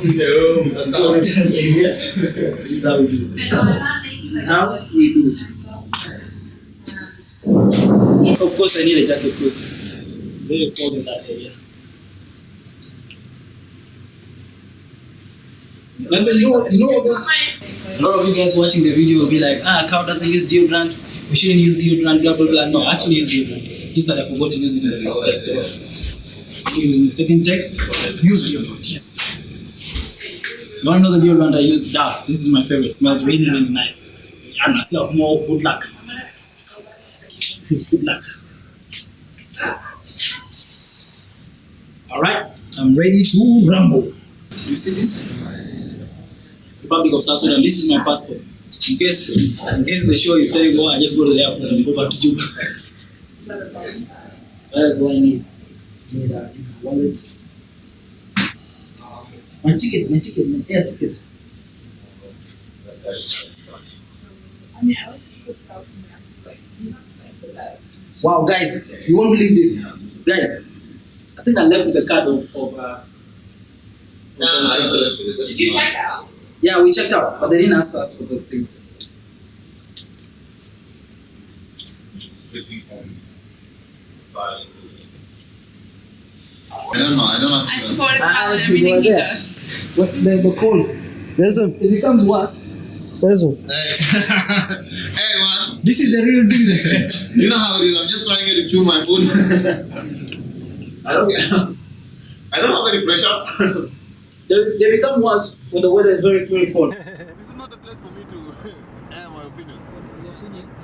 house in the room. That's how it is. This is how we do. How we do. Of course, I need a jacket because it's very cold in that area. And then you know those. A lot of you guys watching the video will be like, Akau doesn't use deodorant. We shouldn't use deodorant. Blah blah blah. No, I actually use deodorant. Just that I forgot to use it in the first take. So, use in the second take. Use deodorant. Yes. You want to know the deodorant I use? Dove. This is my favorite. It smells really really nice. And myself more good luck. This is good luck. All right, I'm ready to rumble. You see this? Republic of South Sudan. This is my passport. In case the show is terrible, I just go to the airport and go back to Juba. That is what I need. I need a wallet. My air ticket. Wow, guys, you won't believe this. Guys, I think I left with the card of Did you check out? Yeah, we checked out, but they didn't ask us for those things. I don't know. I support everything he does. What the call? It becomes worse. Hey man, This is the real deal. you know how it is. I'm just trying to chew my food. I don't have any pressure. They become worse when the weather is very, very cold. This is not a place for me to air my opinions.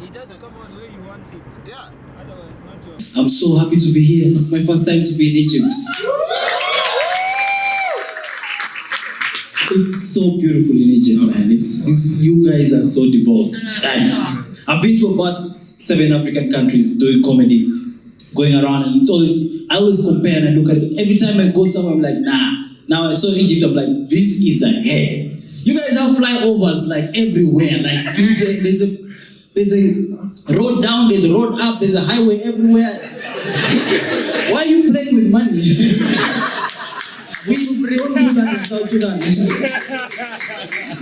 It does come on where you want it. Yeah. Otherwise, not your. I'm so happy to be here. This is my first time to be in Egypt. It's so beautiful in Egypt, man. You guys are so devout. I've been to about 7 African countries doing comedy, going around, and I always compare and I look at it. Every time I go somewhere, I'm like, nah. Now I saw Egypt, I'm like, this is ahead. You guys have flyovers like everywhere. Like there's a road down, there's a road up, there's a highway everywhere. Why are you playing with money? We don't do that in South Sudan.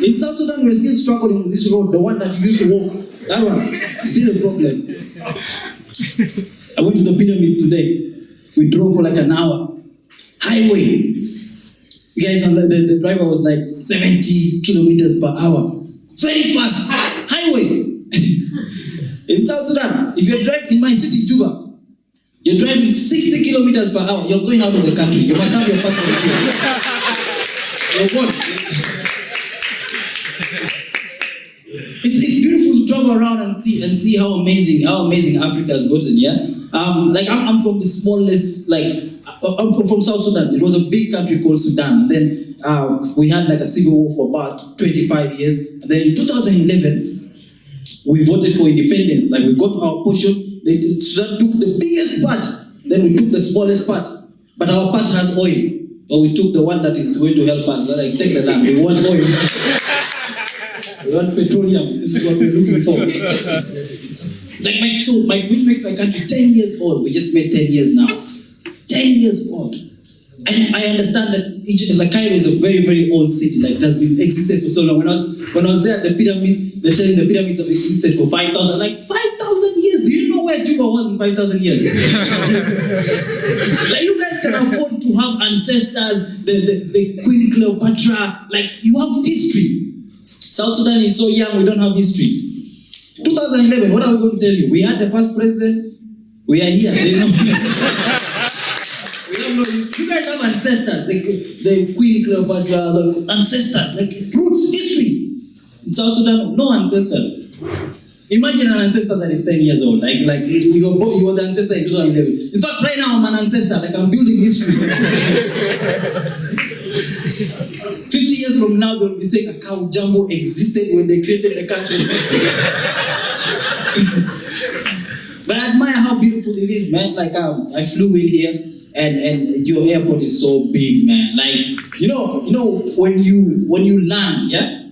In South Sudan, we're still struggling with this road, the one that you used to walk. That one is still a problem. I went to the pyramids today. We drove for like an hour. Highway. You guys, the driver was like 70 kilometers per hour. Very fast. Highway. In South Sudan, if you're driving in my city, Juba, you're driving 60 kilometers per hour, you're going out of the country. You must have your passport. You're gone. It's beautiful to travel around and see how amazing Africa has gotten. Yeah. I'm from the smallest, I'm from South Sudan. It was a big country called Sudan. Then we had like a civil war for about 25 years. And then in 2011, we voted for independence. Like we got our portion. Sudan took the biggest part. Then we took the smallest part. But our part has oil. But we took the one that is going to help us. Like take the land. We want oil. We want petroleum. This is what we're looking for. Which makes my country 10 years old. We just made 10 years now. 10 years old. And I understand that Egypt, like Cairo, is a very, very old city. Like it has been existed for so long. When I was there at the pyramids, they're telling the pyramids have existed for 5,000. Like 5,000 years. Do you know where Juba was in 5,000 years? Like you guys can afford to have ancestors, the Queen Cleopatra. Like you have history. South Sudan is so young, we don't have history. 2011, what are we going to tell you? We had the first president. We are here. There's no we have no history. You guys have ancestors, the Queen Cleopatra, the ancestors, like roots, history. In South Sudan, no ancestors. Imagine an ancestor that is 10 years old. Like you were the ancestor in 2011. In fact, right now I'm an ancestor. Like I'm building history. 50 years from now, they'll be saying Akau Jambo existed when they created the country. But I admire how beautiful it is, man. Like I flew in here, and your airport is so big, man. Like you know when you land, yeah.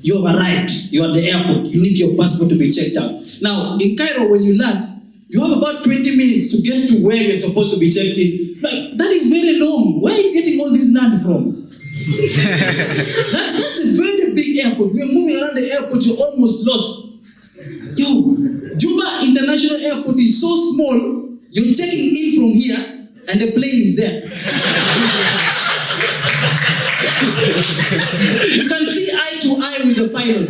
You have arrived. You're at the airport. You need your passport to be checked out. Now, in Cairo, when you land, you have about 20 minutes to get to where you're supposed to be checked in. Like, that is very long. Where are you getting all this land from? That's a very big airport. We're moving around the airport, you're almost lost. Yo, Juba International Airport is so small, you're checking in from here and the plane is there. You can see eye to eye with the pilot.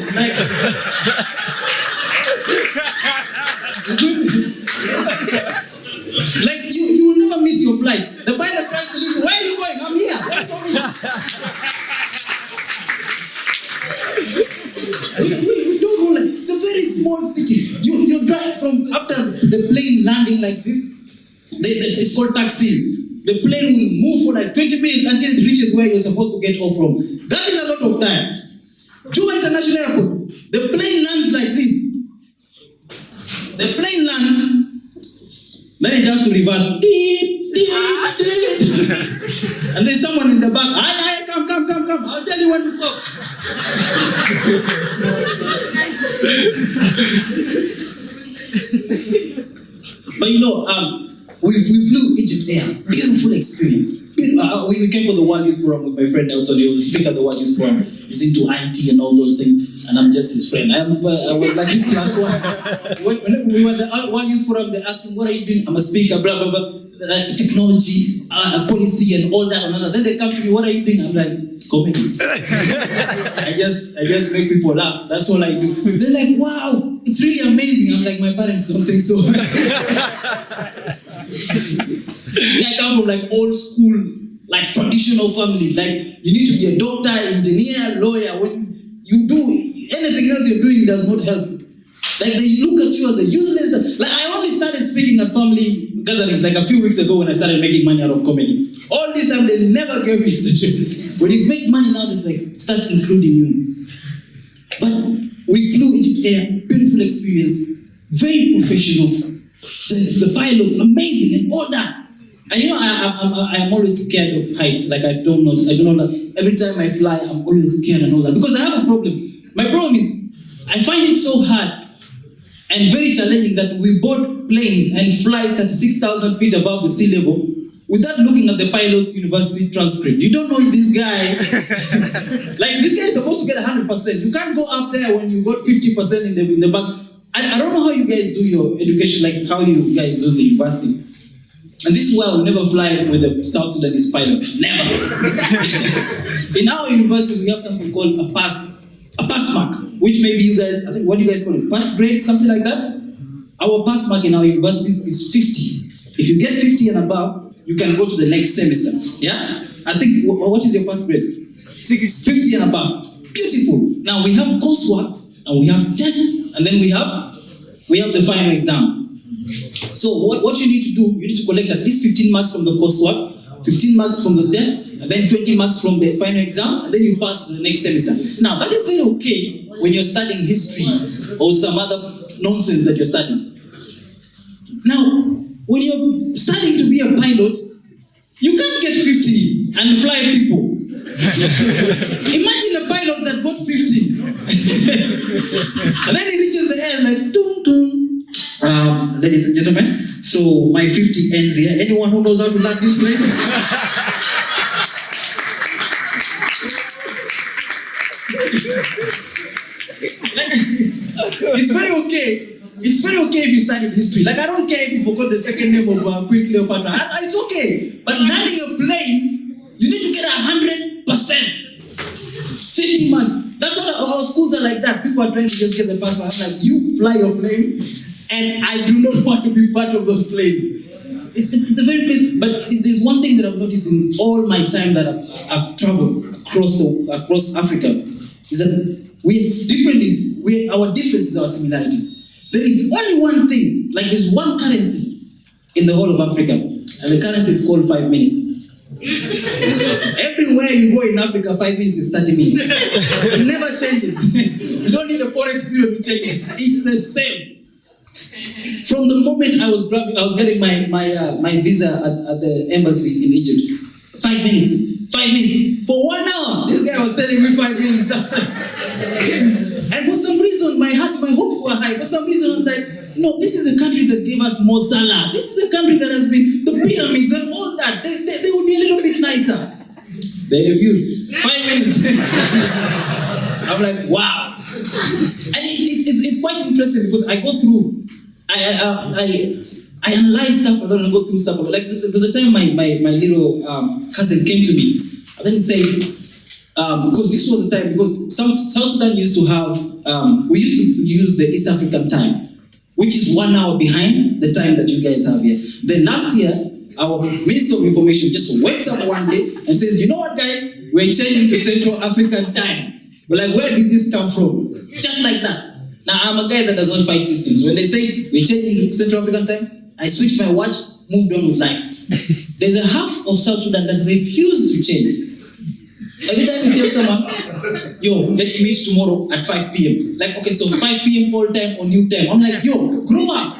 Like you will never miss your flight. The pilot tries to leave you. Where are you going? I'm here. Wait for me. We don't go like, it's a very small city. You drive from, after the plane landing like this, it's called taxi. The plane will move for like 20 minutes until it reaches where you're supposed to get off from. That is a lot of time. Juba International Airport, the plane lands like this. The plane lands, then it has to reverse. Deep, deep, deep. And there's someone in the back. Aye, come. I'll tell you when to stop. But you know, we flew Egypt Air. Beautiful experience. We came for the World Youth Forum with my friend Elton. He was the speaker of the World Youth Forum. He's into IT and all those things. And I'm just his friend. I was like his plus one. When we were at the World Youth Forum, they asked him, what are you doing? I'm a speaker, blah, blah, blah. Technology, policy and all that. Then they come to me, what are you doing? I'm like, comedy. I just make people laugh. That's all I do. They're like, wow, it's really amazing. I'm like, my parents don't think so. I come from like old school, like traditional family. Like you need to be a doctor, engineer, lawyer. When you do anything else you're doing does not help. Like they look at you as a useless. Like I only started speaking at family gatherings like a few weeks ago when I started making money out of comedy. All this time they never gave me attention. When you make money now, they like start including you. But we flew Egypt Air, beautiful experience, very professional. The pilot, amazing, and all that. And you know, I am always scared of heights. Like I don't know that. Every time I fly, I'm always scared and all that because I have a problem. My problem is I find it so hard and very challenging that we board planes and fly 36,000 feet above the sea level without looking at the pilot's university transcript. You don't know if this guy, like this guy is supposed to get 100%. You can't go up there when you got 50% in the back. I don't know how you guys do your education, like how you guys do the university. And this is why I will never fly with a South Sudanese pilot. Never. In our university, we have something called a pass mark, which maybe you guys, I think, what do you guys call it? Pass grade, something like that? Our pass mark in our universities is 50. If you get 50 and above, you can go to the next semester. Yeah? I think, what is your pass grade? 50 and above. Beautiful. Now we have coursework, and we have tests, and then we have the final exam. So what you need to do, you need to collect at least 15 marks from the coursework, 15 marks from the test, and then 20 marks from the final exam, and then you pass to the next semester. Now, that is very okay when you're studying history or some other nonsense that you're studying. Now, when you're studying to be a pilot, you can't get 50 and fly people. Imagine a pilot that got 50. And then he reaches the air like, dum, dum. Ladies and gentlemen, so my 50 ends here. Anyone who knows how to land this plane? It's very okay. It's very okay if you study history. Like I don't care if you forgot the second name of Queen Cleopatra. It's okay. But landing a plane, you need to get 100%. 50 marks. That's what our schools are like that. People are trying to just get the passport. I'm like, you fly your planes, and I do not want to be part of those planes. It's a very crazy. But there's one thing that I've noticed in all my time that I've traveled across Africa is that our difference is our similarity. There is only one thing, like there's one currency in the whole of Africa, and the currency is called 5 minutes. Everywhere you go in Africa, 5 minutes is 30 minutes. It never changes. You don't need a forex period to change it. It's the same. From the moment I was getting my visa at the embassy in Egypt, 5 minutes. 5 minutes. For 1 hour, this guy was telling me 5 minutes. And for some reason, my hopes were high. For some reason, I was like, no, this is a country that gave us more salah. This is a country that has been, the pyramids and all that, they would be a little bit nicer. They refused. 5 minutes. I'm like, wow. And it's quite interesting because I go through, I analyze stuff a lot and I go through stuff. Like there's a time my little cousin came to me and then he said, because this was a time, because South Sudan used to have, we used to use the East African time, which is 1 hour behind the time that you guys have here. Then last year, our Minister of Information just wakes up one day and says, you know what guys, we're changing to Central African time. We're like, where did this come from? Just like that. Now, I'm a guy that does not fight systems. When they say we're changing to Central African time, I switched my watch, moved on with life. There's a half of South Sudan that refused to change. Every time you tell someone, yo, let's meet tomorrow at 5 p.m. Like, okay, so 5 p.m. all time or new time. I'm like, yo, grow up.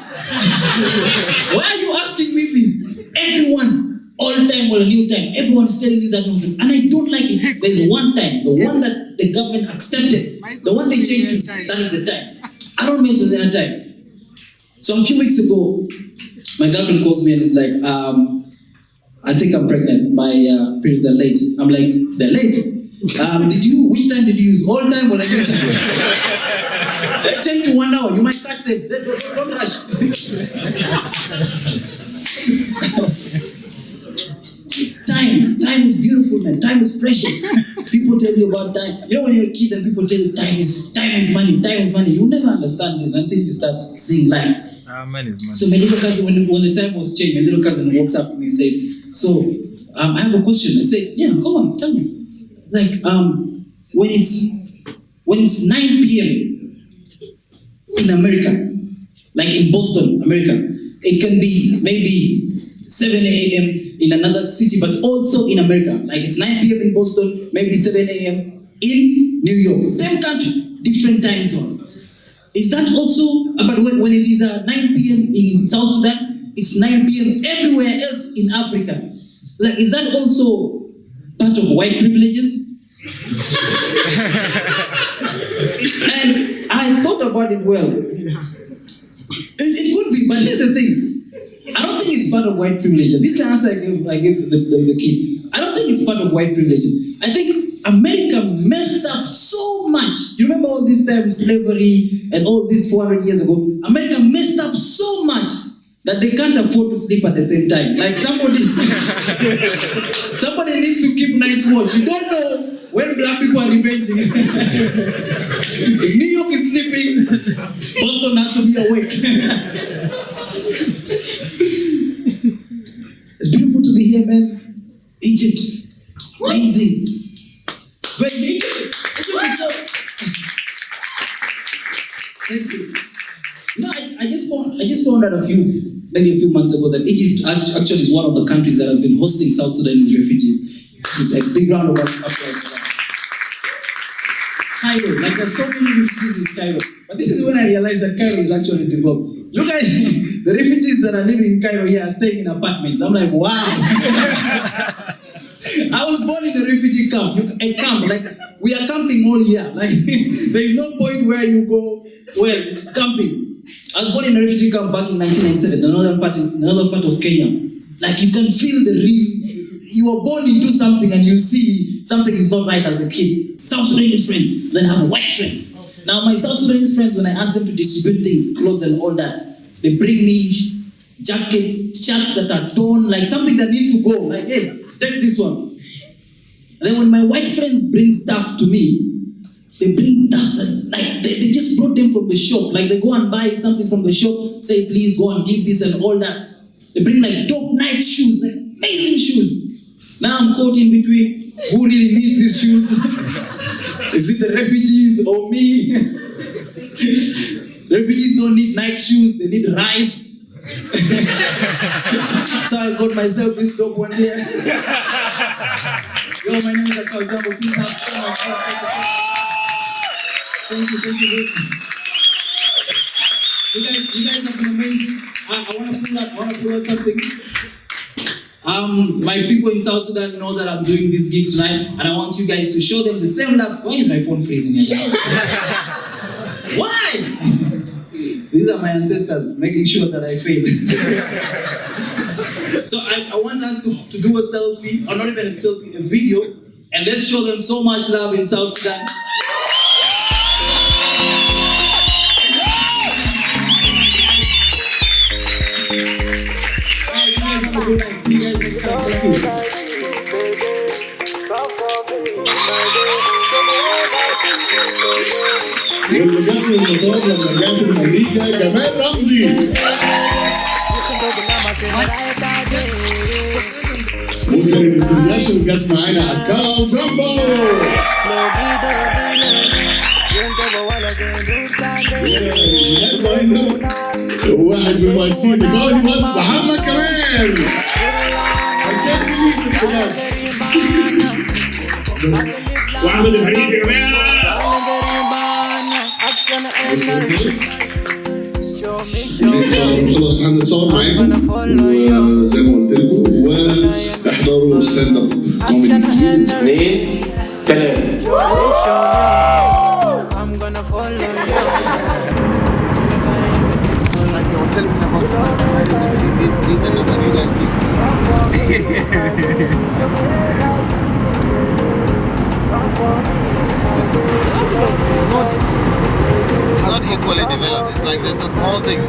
Why are you asking me this? Everyone, all time or new time, everyone's telling you that nonsense. And I don't like it. There's one time, the one that the government accepted, the one they changed to, that is the time. I don't mess with their time. So a few weeks ago, my girlfriend calls me and is like, I think I'm pregnant. My periods are late. I'm like, they're late? Which time did you use? All time or a new time? Let's change to 1 hour. You might catch them. Don't rush. Time is beautiful, man. Time is precious. People tell you about time. You know when you're a kid and people tell you time is money. Time is money. You never understand this until you start seeing life. Money is money. So my little cousin, when the time was changed, my little cousin walks up to me and says, so I have a question. I said, yeah, come on, tell me. Like when it's 9 p.m. in America, like in Boston, America, it can be maybe 7 a.m. in another city, but also in America. Like it's 9 p.m. in Boston, maybe 7 a.m. in New York. Same country, different time zone. Is that also, but when it is 9 p.m. in South Sudan, it's 9 p.m. everywhere else in Africa. Like, is that also part of white privileges? And I thought about it well. It could be, but here's the thing. I don't think it's part of white privileges. This is the answer I gave the kid. I don't think it's part of white privileges. I think America messed up so much. You remember all this time slavery and all this 400 years ago? America messed up so much that they can't afford to sleep at the same time. Like somebody needs to keep night's watch. You don't know when black people are revenging. If New York is sleeping, Boston has to be awake. It's beautiful to be here, man. Egypt, amazing. Egypt is so. Thank you. No, I just found out maybe a few months ago that Egypt actually is one of the countries that has been hosting South Sudanese refugees. It's a big round of applause for that. Cairo, like there's so many refugees in Cairo. But this is when I realized that Cairo is actually developed. Look at the refugees that are living in Cairo here are staying in apartments. I'm like, wow. I was born in a refugee camp. Like we are camping all year. Like there is no point where you go. Well, it's camping. I was born in a refugee camp back in 1997, another part of Kenya. Like you can feel the real. You were born into something and you see something is not right as a kid. South Sudanese friends, then have white friends. Now my South Sudanese friends, when I ask them to distribute things, clothes and all that, they bring me jackets, shirts that are torn, like something that needs to go. Like, hey, take this one. And then when my white friends bring stuff to me, they bring stuff that, like, they just brought them from the shop. Like, they go and buy something from the shop, say, please go and give this and all that. They bring, like, dope nice shoes, like, amazing shoes. Now I'm caught in between, who really needs these shoes? Is it the refugees or me? The refugees don't need Nike shoes, they need rice. So I got myself this dope one here. Yo, my name is Akau Jambo. Please have so much fun. Thank you. You guys have been amazing. I want to pull out something. My people in South Sudan know that I'm doing this gig tonight, and I want you guys to show them the same love. Why is my phone freezing again? Why? These are my ancestors making sure that I freeze. So I want us to do a selfie, or not even a selfie, a video, And let's show them so much love in South Sudan. واللي جاب من المطار لما جاب من امريكا جمال رمزي. ممكن الانترناشونال جاز معانا اكاو جامبو. واحد من مؤسسين ديكاري ماتش محمد كمال. واحمد الحديد يا جماعه. خلاص هنتصور معاكم وزي ما قلت لكم واحضروا ستاند اب كوميدي 2 3. Like they were telling me about stuff. I will see this and what you guys think. It's not equally developed. It's like there's a small thing.